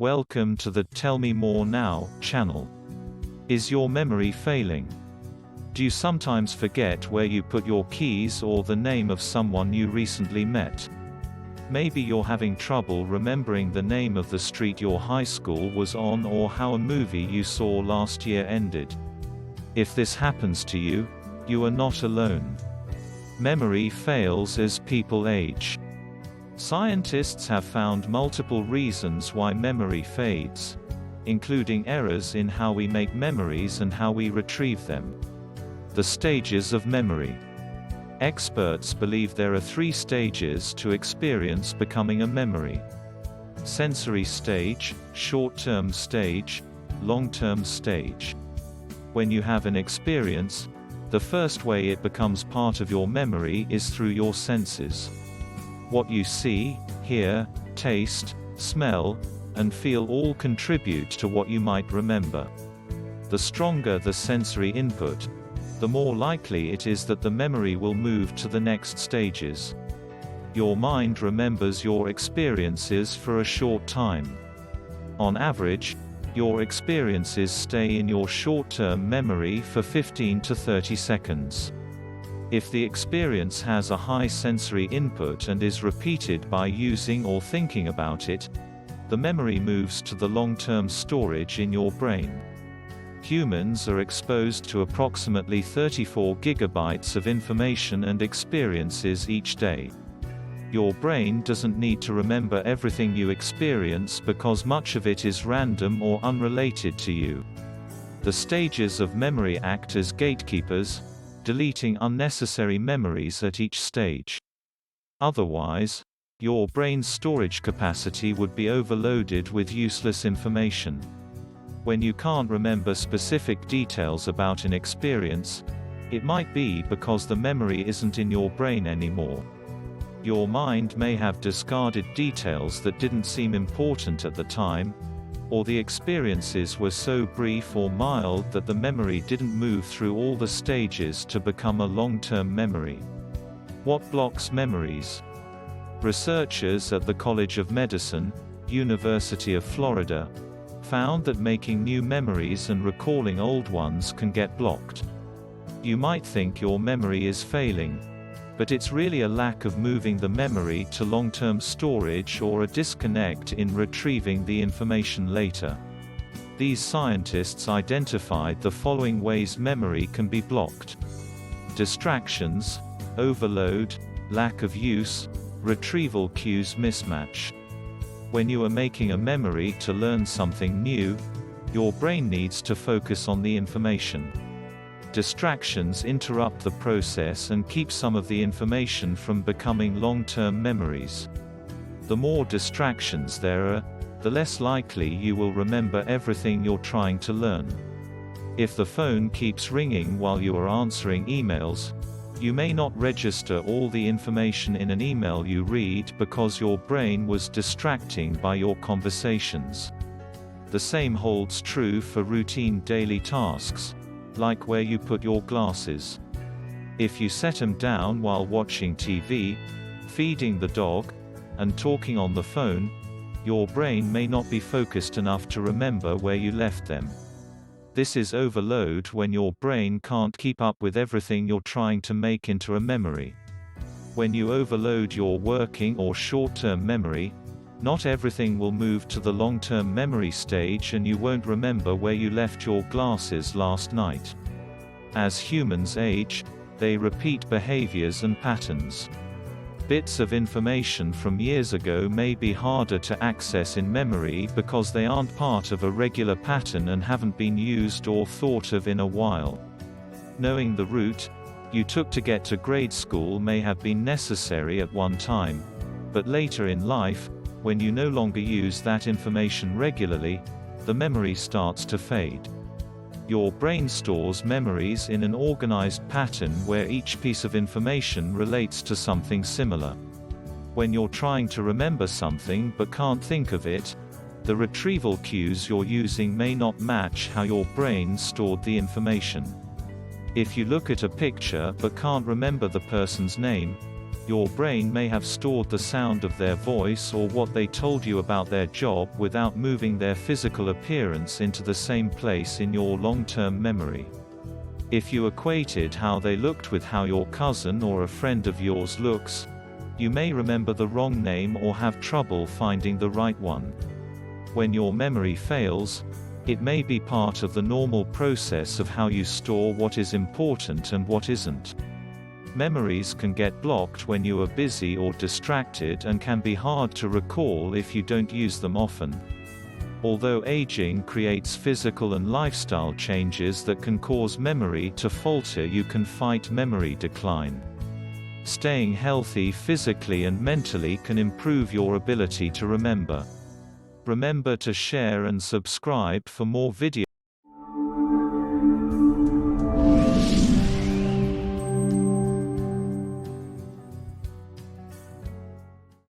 Welcome to the Tell Me More Now channel. Is your memory failing? Do you sometimes forget where you put your keys or the name of someone you recently met? Maybe you're having trouble remembering the name of the street your high school was on or how a movie you saw last year ended. If this happens to you, you are not alone. Memory fails as people age. Scientists have found multiple reasons why memory fades, including errors in how we make memories and how we retrieve them. The stages of memory. Experts believe there are 3 stages to experience becoming a memory. Sensory stage, short-term stage, long-term stage. When you have an experience, the first way it becomes part of your memory is through your senses. What you see, hear, taste, smell, and feel all contribute to what you might remember. The stronger the sensory input, the more likely it is that the memory will move to the next stages. Your mind remembers your experiences for a short time. On average, your experiences stay in your short-term memory for 15 to 30 seconds. If the experience has a high sensory input and is repeated by using or thinking about it, the memory moves to the long-term storage in your brain. Humans are exposed to approximately 34 gigabytes of information and experiences each day. Your brain doesn't need to remember everything you experience because much of it is random or unrelated to you. The stages of memory act as gatekeepers, deleting unnecessary memories at each stage. Otherwise, your brain's storage capacity would be overloaded with useless information. When you can't remember specific details about an experience, it might be because the memory isn't in your brain anymore. Your mind may have discarded details that didn't seem important at the time, or the experiences were so brief or mild that the memory didn't move through all the stages to become a long-term memory. What blocks memories? Researchers at the College of Medicine, University of Florida, found that making new memories and recalling old ones can get blocked. You might think your memory is failing, but it's really a lack of moving the memory to long-term storage or a disconnect in retrieving the information later. These scientists identified the following ways memory can be blocked: distractions, overload, lack of use, retrieval cues mismatch. When you are making a memory to learn something new, your brain needs to focus on the information. Distractions interrupt the process and keep some of the information from becoming long-term memories. The more distractions there are, the less likely you will remember everything you're trying to learn. If the phone keeps ringing while you are answering emails, you may not register all the information in an email you read because your brain was distracting by your conversations. The same holds true for routine daily tasks, like where you put your glasses. If you set them down while watching TV, feeding the dog, and talking on the phone, your brain may not be focused enough to remember where you left them. This is overload when your brain can't keep up with everything you're trying to make into a memory. When you overload your working or short-term memory, not everything will move to the long-term memory stage and you won't remember where you left your glasses last night. As humans age, they repeat behaviors and patterns. Bits of information from years ago may be harder to access in memory because they aren't part of a regular pattern and haven't been used or thought of in a while. Knowing the route you took to get to grade school may have been necessary at one time, but later in life, when you no longer use that information regularly, the memory starts to fade. Your brain stores memories in an organized pattern where each piece of information relates to something similar. When you're trying to remember something but can't think of it, the retrieval cues you're using may not match how your brain stored the information. If you look at a picture but can't remember the person's name, Your brain may have stored the sound of their voice or what they told you about their job without moving their physical appearance into the same place in your long-term memory. If you equated how they looked with how your cousin or a friend of yours looks, you may remember the wrong name or have trouble finding the right one. When your memory fails, it may be part of the normal process of how you store what is important and what isn't. Memories can get blocked when you are busy or distracted and can be hard to recall if you don't use them often. Although aging creates physical and lifestyle changes that can cause memory to falter, you can fight memory decline. Staying healthy physically and mentally can improve your ability to remember. Remember to share and subscribe for more videos.